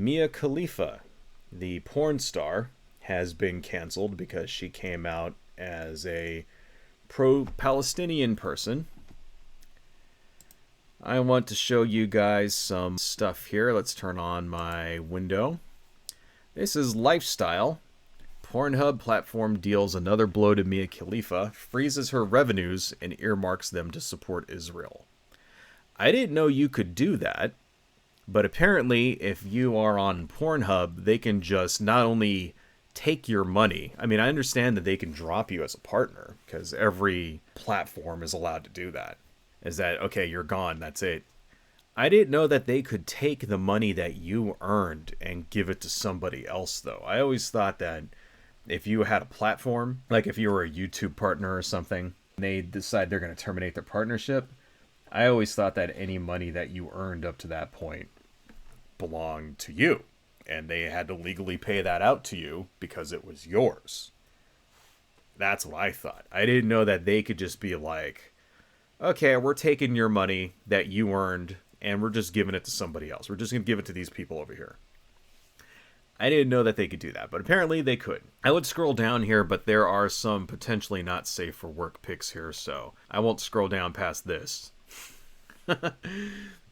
Mia Khalifa, the porn star, has been canceled because she came out as a pro-Palestinian person. I want to show you guys some stuff here. Let's turn on my window. This is Lifestyle. Pornhub platform deals another blow to Mia Khalifa, freezes her revenues, and earmarks them to support Israel. I didn't know you could do that, but apparently if you are on Pornhub, they can just not only take your money. I mean, I understand that they can drop you as a partner, because every platform is allowed to do that. Is that, okay, you're gone, that's it. I didn't know that they could take the money that you earned and give it to somebody else, though. I always thought that if you had a platform, like if you were a YouTube partner or something, and they decide they're going to terminate their partnership, I always thought that any money that you earned up to that point belonged to you. And they had to legally pay that out to you because it was yours. That's what I thought. I didn't know that they could just be like, okay, we're taking your money that you earned and we're just giving it to somebody else. We're just going to give it to these people over here. I didn't know that they could do that, but apparently they could. I would scroll down here, but there are some potentially not safe for work pics here, so I won't scroll down past this.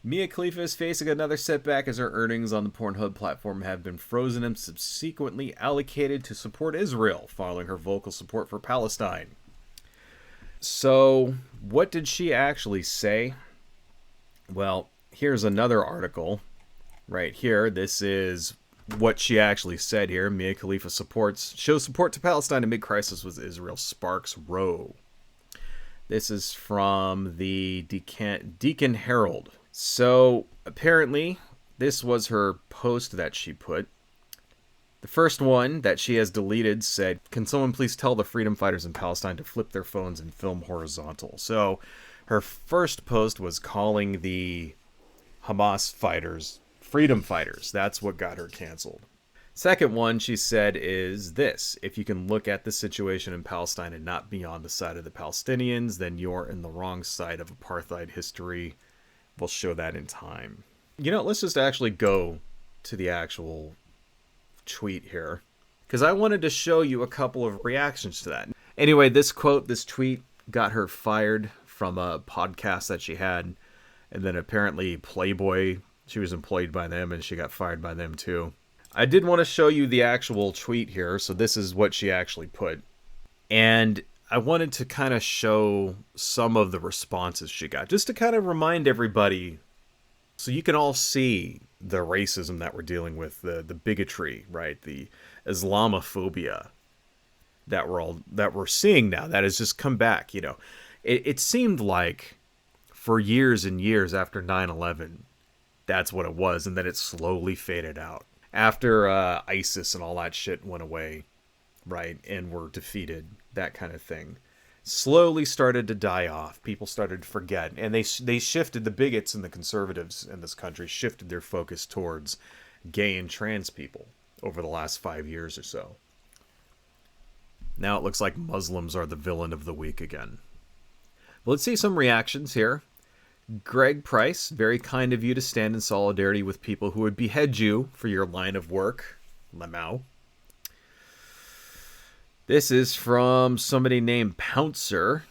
Mia Khalifa is facing another setback as her earnings on the Pornhub platform have been frozen and subsequently allocated to support Israel, following her vocal support for Palestine. So, what did she actually say? Well, here's another article right here. This is what she actually said here. Mia Khalifa shows support to Palestine amid crisis with Israel sparks row. This is from the Deacon Herald. So, apparently, this was her post that she put. The first one that she has deleted said, "Can someone please tell the freedom fighters in Palestine to flip their phones and film horizontal?" So, her first post was calling the Hamas fighters freedom fighters. That's what got her canceled. Second one she said is this: if you can look at the situation in Palestine and not be on the side of the Palestinians, then you're in the wrong side of apartheid history. We'll show that in time. You know, let's just actually go to the actual tweet here, because I wanted to show you a couple of reactions to that. Anyway, this tweet got her fired from a podcast that she had, and then apparently Playboy, she was employed by them and she got fired by them too. I did want to show you the actual tweet here, so this is what she actually put. And I wanted to kind of show some of the responses she got, just to kind of remind everybody, so you can all see the racism that we're dealing with, the bigotry, right? The Islamophobia that we're seeing now, that has just come back. You know, it seemed like for years and years after 9/11, that's what it was, and then it slowly faded out after ISIS and all that shit went away, right? And were defeated, that kind of thing. Slowly started to die off. People started to forget. And they shifted, the bigots and the conservatives in this country shifted their focus towards gay and trans people over the last 5 years or so. Now it looks like Muslims are the villain of the week again. Let's see some reactions here. Greg Price, very kind of you to stand in solidarity with people who would behead you for your line of work. Lamau. This is from somebody named Pouncer.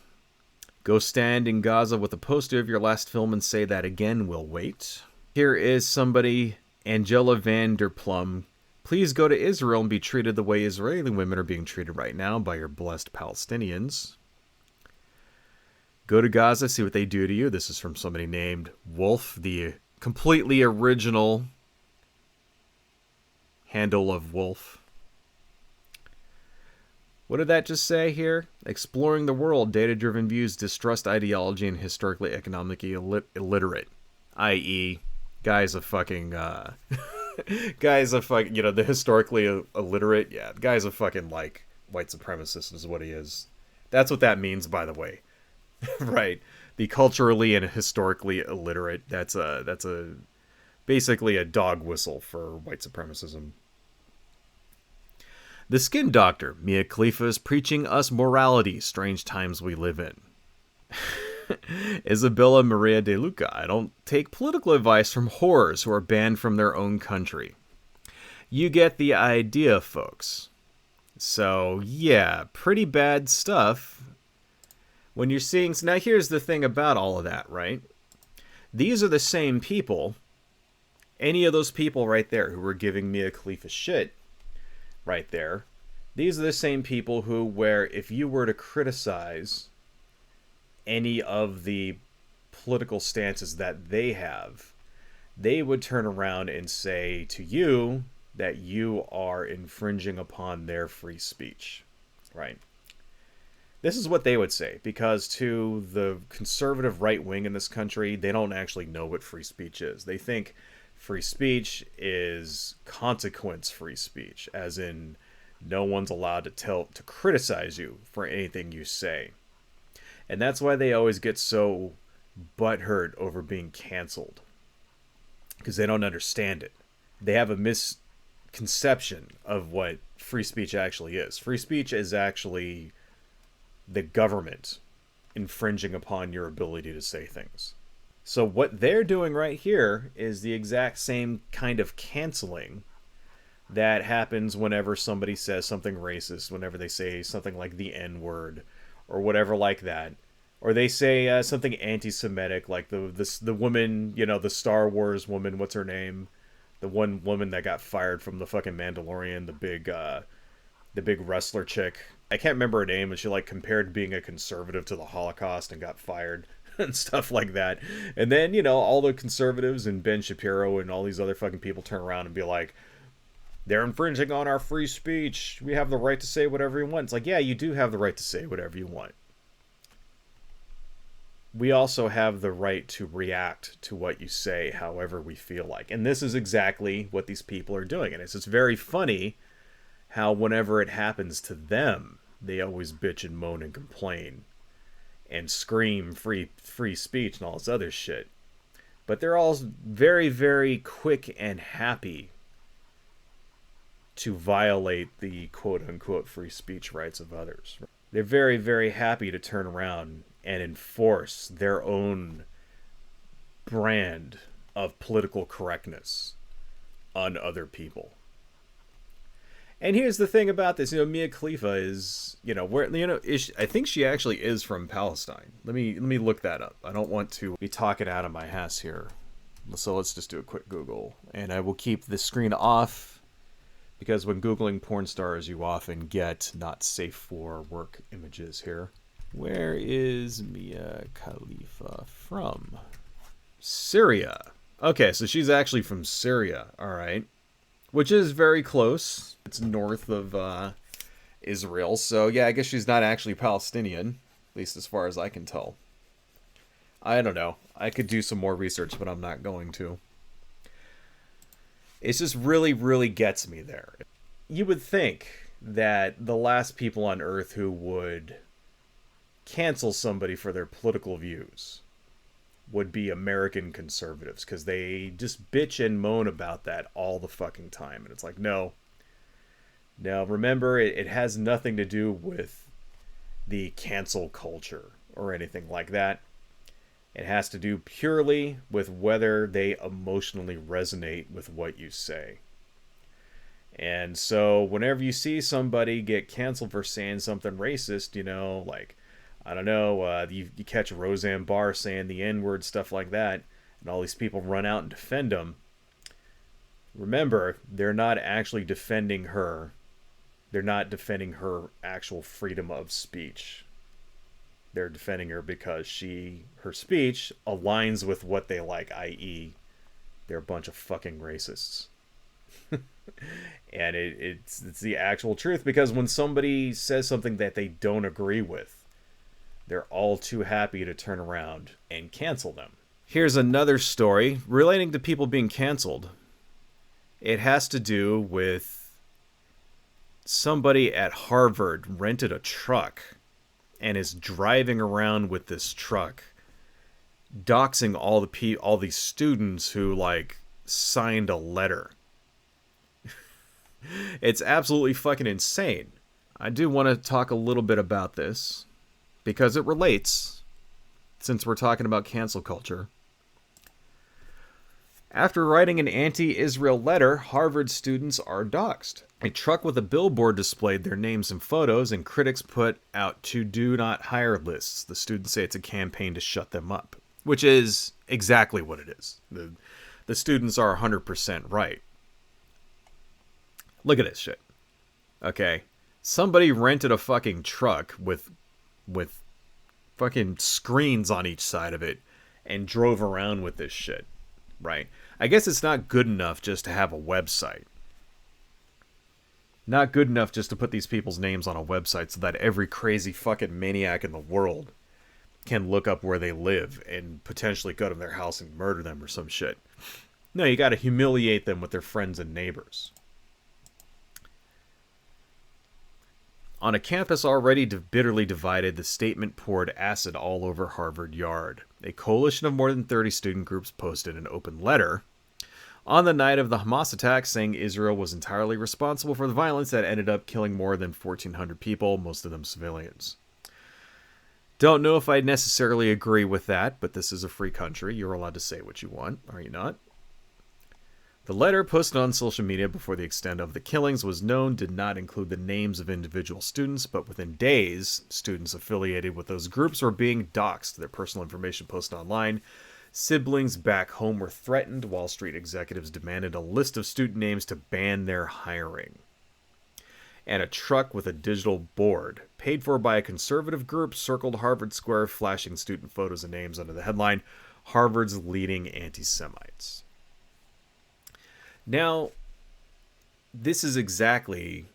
Go stand in Gaza with a poster of your last film and say that again, we'll wait. Here is somebody, Angela Vanderplum. Please go to Israel and be treated the way Israeli women are being treated right now by your blessed Palestinians. Go to Gaza, see what they do to you. This is from somebody named Wolf, the completely original handle of Wolf. What did that just say here? Exploring the world, data-driven views, distrust ideology, and historically economically illiterate. I.e., guy's a fucking, the historically illiterate, yeah, the guy's a fucking, like, white supremacist is what he is. That's what that means, by the way. Right. The culturally and historically illiterate, that's basically a dog whistle for white supremacism. The Skin Doctor. Mia Khalifa is preaching us morality. Strange times we live in. Isabella Maria de Luca. I don't take political advice from whores who are banned from their own country. You get the idea, folks. So, yeah, pretty bad stuff. When you're seeing... Now, here's the thing about all of that, right? These are the same people. Any of those people right there who were giving Mia Khalifa shit right there, these are the same people who, where if you were to criticize any of the political stances that they have, they would turn around and say to you that you are infringing upon their free speech, right? This is what they would say, because to the conservative right wing in this country, they don't actually know what free speech is. They think free speech is consequence-free speech, as in no one's allowed to criticize you for anything you say. And that's why they always get so butthurt over being canceled, because they don't understand it. They have a misconception of what free speech actually is. Free speech is actually the government infringing upon your ability to say things. So what they're doing right here is the exact same kind of canceling that happens whenever somebody says something racist, whenever they say something like the N-word or whatever like that. Or they say something anti-Semitic, like the woman, you know, the Star Wars woman, what's her name? The one woman that got fired from the fucking Mandalorian, the big wrestler chick. I can't remember her name, and she like compared being a conservative to the Holocaust and got fired and stuff like that. And then, you know, all the conservatives and Ben Shapiro and all these other fucking people turn around and be like, they're infringing on our free speech. We have the right to say whatever we want. It's like, yeah, you do have the right to say whatever you want. We also have the right to react to what you say however we feel like. And this is exactly what these people are doing. And it's just very funny how whenever it happens to them, they always bitch and moan and complain and scream free speech and all this other shit. But they're all very, very quick and happy to violate the quote-unquote free speech rights of others. They're very, very happy to turn around and enforce their own brand of political correctness on other people. And here's the thing about this, you know, Mia Khalifa is, you know, where, you know, I think she actually is from Palestine. Let me look that up. I don't want to be talking out of my ass here. So let's just do a quick Google. And I will keep the screen off, because when Googling porn stars, you often get not safe for work images here. Where is Mia Khalifa from? Syria. Okay, so she's actually from Syria, alright. Which is very close. It's north of Israel, so yeah, I guess she's not actually Palestinian, at least as far as I can tell. I don't know. I could do some more research, but I'm not going to. It just really, really gets me there. You would think that the last people on Earth who would cancel somebody for their political views would be American conservatives, because they just bitch and moan about that all the fucking time. And it's like, no. Now, remember, it has nothing to do with the cancel culture or anything like that. It has to do purely with whether they emotionally resonate with what you say. And so whenever you see somebody get canceled for saying something racist, you know, like, I don't know, you catch Roseanne Barr saying the N-word, stuff like that, and all these people run out and defend them. Remember, they're not actually defending her. They're not defending her actual freedom of speech. They're defending her because her speech aligns with what they like, i.e., they're a bunch of fucking racists. And it's the actual truth, because when somebody says something that they don't agree with, they're all too happy to turn around and cancel them. Here's another story relating to people being canceled. It has to do with somebody at Harvard rented a truck and is driving around with this truck, doxing all these students who like signed a letter. It's absolutely fucking insane. I do want to talk a little bit about this because it relates, since we're talking about cancel culture. After writing an anti-Israel letter, Harvard students are doxxed. A truck with a billboard displayed their names and photos, and critics put out to do not hire lists. The students say it's a campaign to shut them up, which is exactly what it is. The students are 100% right. Look at this shit. Okay? Somebody rented a fucking truck with fucking screens on each side of it and drove around with this shit. Right? I guess it's not good enough just to have a website. Not good enough just to put these people's names on a website so that every crazy fucking maniac in the world can look up where they live and potentially go to their house and murder them or some shit. No, you gotta humiliate them with their friends and neighbors. On a campus already bitterly divided, the statement poured acid all over Harvard Yard. A coalition of more than 30 student groups posted an open letter on the night of the Hamas attack saying Israel was entirely responsible for the violence that ended up killing more than 1,400 people, most of them civilians. Don't know if I necessarily agree with that, but this is a free country. You're allowed to say what you want, are you not? The letter, posted on social media before the extent of the killings was known, did not include the names of individual students, but within days, students affiliated with those groups were being doxxed, their personal information posted online. Siblings back home were threatened. Wall Street executives demanded a list of student names to ban their hiring. And a truck with a digital board, paid for by a conservative group, circled Harvard Square, flashing student photos and names under the headline, Harvard's leading anti-Semites. Now, this is exactly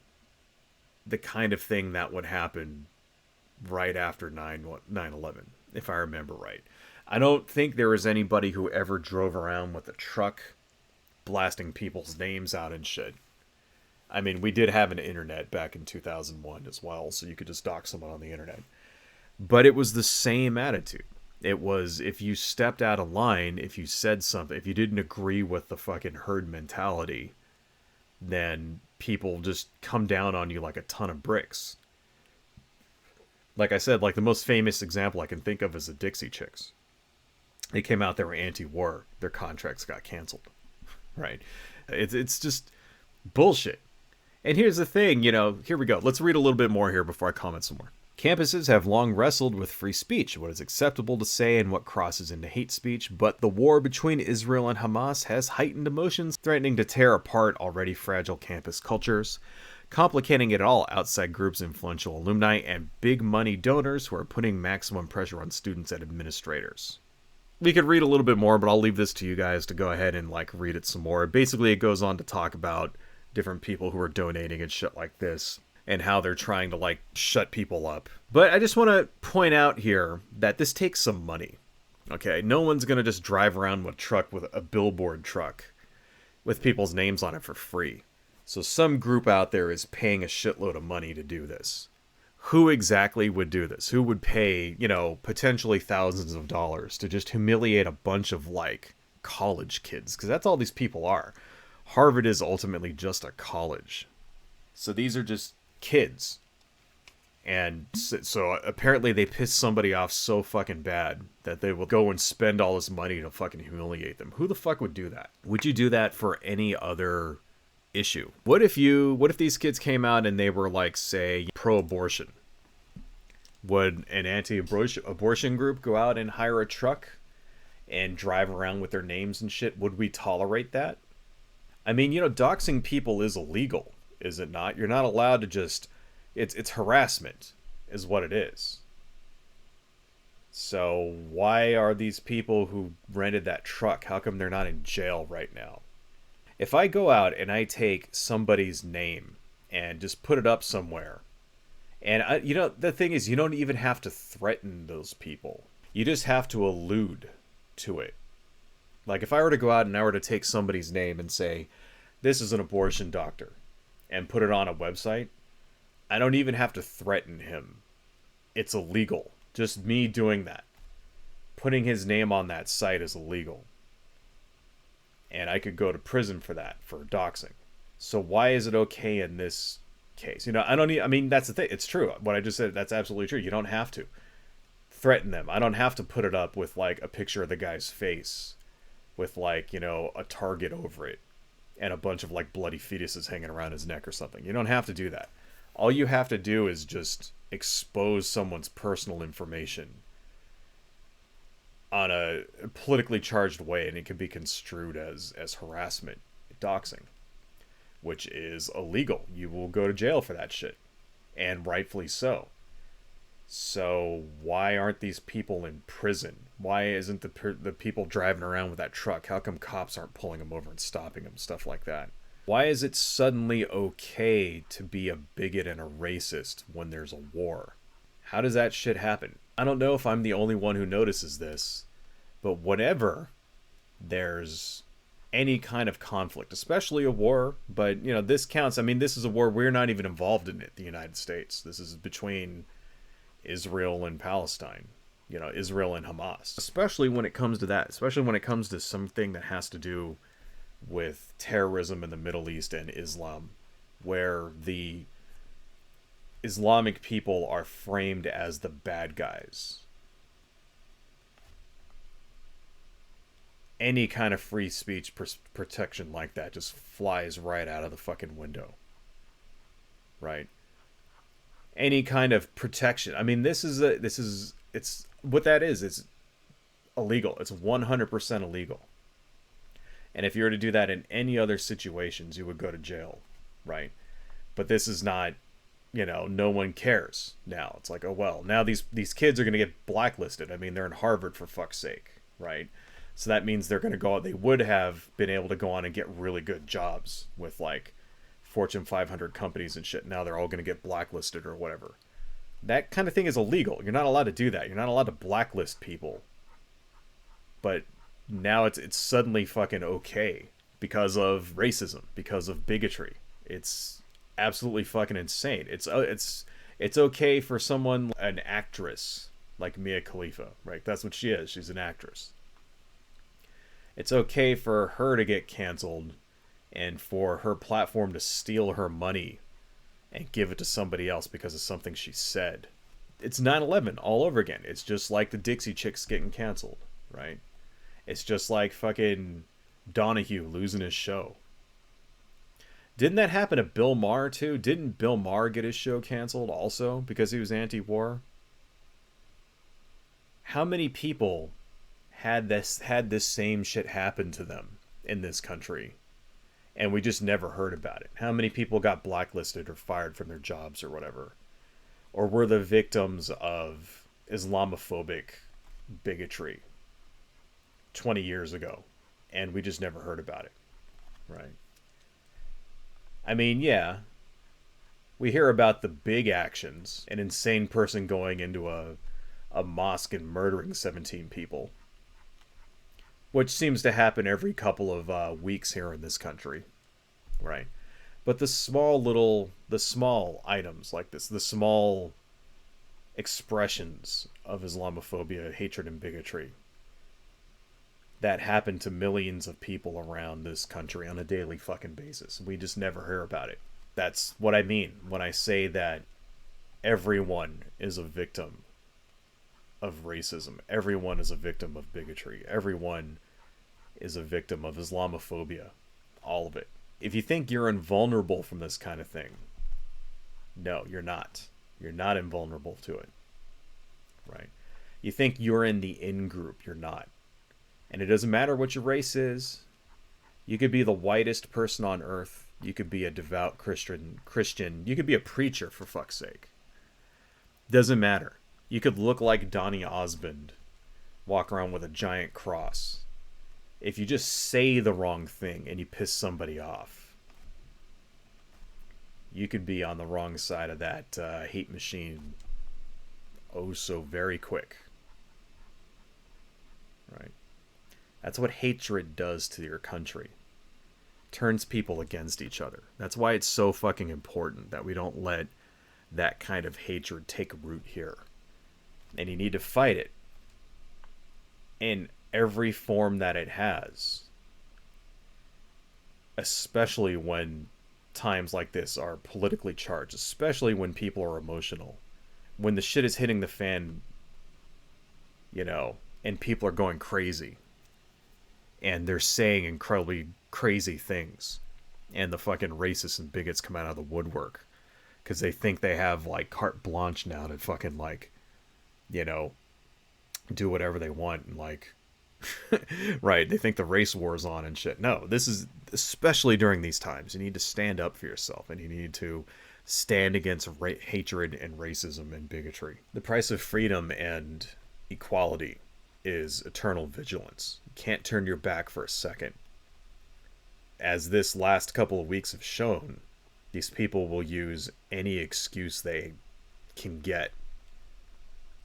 the kind of thing that would happen right after 9/11, if I remember right. I don't think there was anybody who ever drove around with a truck blasting people's names out and shit. I mean, we did have an internet back in 2001 as well, so you could just dox someone on the internet. But it was the same attitude. It was, if you stepped out of line, if you said something, if you didn't agree with the fucking herd mentality, then people just come down on you like a ton of bricks. Like I said, like the most famous example I can think of is the Dixie Chicks. They came out, they were anti-war. Their contracts got canceled. Right? It's just bullshit. And here's the thing, here we go. Let's read a little bit more here before I comment some more. Campuses have long wrestled with free speech, what is acceptable to say and what crosses into hate speech, but the war between Israel and Hamas has heightened emotions, threatening to tear apart already fragile campus cultures, complicating it all outside groups, influential alumni, and big money donors who are putting maximum pressure on students and administrators. We could read a little bit more, but I'll leave this to you guys to go ahead and read it some more. Basically, it goes on to talk about different people who are donating and shit like this, and how they're trying to shut people up. But I just want to point out here that this takes some money. Okay, no one's going to just drive around with a billboard truck with people's names on it for free. So some group out there is paying a shitload of money to do this. Who exactly would do this? Who would pay, potentially thousands of dollars to just humiliate a bunch of college kids? Because that's all these people are. Harvard is ultimately just a college. So these are just kids. And so apparently they pissed somebody off so fucking bad that they will go and spend all this money to fucking humiliate them. Who the fuck would do that? Would you do that for any other issue? What if these kids came out and they were say pro-abortion? Would an anti-abortion group go out and hire a truck and drive around with their names and shit? Would we tolerate that? I mean, doxing people is illegal, is it not? You're not allowed to just... It's harassment, is what it is. So why are these people who rented that truck, how come they're not in jail right now? If I go out and I take somebody's name and just put it up somewhere, and the thing is, you don't even have to threaten those people. You just have to allude to it. If I were to go out and I were to take somebody's name and say, this is an abortion doctor, and put it on a website, I don't even have to threaten him. It's illegal. Just me doing that. Putting his name on that site is illegal. And I could go to prison for that, for doxing. So why is it okay in this case? That's the thing. It's true. What I just said, that's absolutely true. You don't have to threaten them. I don't have to put it up with a picture of the guy's face with like, you know, a target over it and a bunch of like bloody fetuses hanging around his neck or something. You don't have to do that. All you have to do is just expose someone's personal information on a politically charged way, and it can be construed as harassment, doxing, which is illegal. You will go to jail for that shit, and rightfully so. So why aren't these people in prison? Why isn't the people driving around with that truck? How come cops aren't pulling them over and stopping them? Stuff like that. Why is it suddenly okay to be a bigot and a racist when there's a war? How does that shit happen? I don't know if I'm the only one who notices this, but whenever there's any kind of conflict, especially a war, but you know, this counts. I mean, this is a war we're not even involved in it, the United States. This is between Israel and Palestine, you know, Israel and Hamas. Especially when it comes to that, especially when it comes to something that has to do with terrorism in the Middle East and Islam, where the Islamic people are framed as the bad guys. Any kind of free speech protection like that just flies right out of the fucking window. Right? Any kind of protection. I mean, it's what that is. It's illegal. It's 100% illegal. And if you were to do that in any other situations, you would go to jail, right? But this is not, you know, no one cares now. It's like, oh, well, now these kids are going to get blacklisted. I mean, they're in Harvard, for fuck's sake, right? So that means they're going to go out. They would have been able to go on and get really good jobs with, like, Fortune 500 companies and shit. Now they're all going to get blacklisted or whatever. That kind of thing is illegal. You're not allowed to do that. You're not allowed to blacklist people. But now it's suddenly fucking okay because of racism, because of bigotry. It's absolutely fucking insane. It's okay for someone, an actress like Mia Khalifa, right? That's what she is. She's an actress. It's okay for her to get canceled and for her platform to steal her money and give it to somebody else because of something she said. It's 9/11 all over again. It's just like the Dixie Chicks getting canceled, right? It's just like fucking Donahue losing his show. Didn't that happen to Bill Maher too? Didn't Bill Maher get his show canceled also because he was anti-war? How many people had this same shit happen to them in this country, and we just never heard about it? How many people got blacklisted or fired from their jobs or whatever, or were the victims of Islamophobic bigotry 20 years ago, and we just never heard about it, right? I mean, yeah, we hear about the big actions, an insane person going into a mosque and murdering 17 people, which seems to happen every couple of weeks here in this country, right? But the small items like this, the small expressions of Islamophobia, hatred, and bigotry that happen to millions of people around this country on a daily fucking basis. We just never hear about it. That's what I mean when I say that everyone is a victim of racism. Everyone is a victim of bigotry. Everyone is a victim of Islamophobia. All of it. If you think you're invulnerable from this kind of thing, no, you're not. You're not invulnerable to it. Right? You think you're in the in-group. You're not. And it doesn't matter what your race is. You could be the whitest person on earth. You could be a devout Christian. You could be a preacher, for fuck's sake. Doesn't matter. You could look like Donny Osmond, walk around with a giant cross. If you just say the wrong thing and you piss somebody off, you could be on the wrong side of that hate machine oh so very quick. Right? That's what hatred does to your country. Turns people against each other. That's why it's so fucking important that we don't let that kind of hatred take root here. And you need to fight it in every form that it has. Especially when times like this are politically charged. Especially when people are emotional. When the shit is hitting the fan, you know, and people are going crazy. and they're saying incredibly crazy things, and the fucking racists and bigots come out of the woodwork because they think they have like carte blanche now to fucking like, you know, do whatever they want and like right, they think the race war's on and shit. No, this is, especially during these times, you need to stand up for yourself, and you need to stand against hatred and racism and bigotry. The price of freedom and equality is eternal vigilance. You can't turn your back for a second. As this last couple of weeks have shown, these people will use any excuse they can get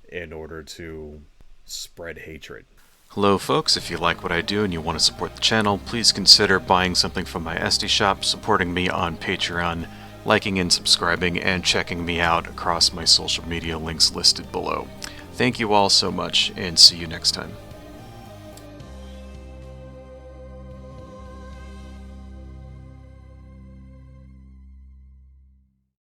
in order to spread hatred. Hello folks, if you like what I do and you want to support the channel, please consider buying something from my Etsy shop, supporting me on Patreon, liking and subscribing, and checking me out across my social media links listed below. Thank you all so much, and see you next time.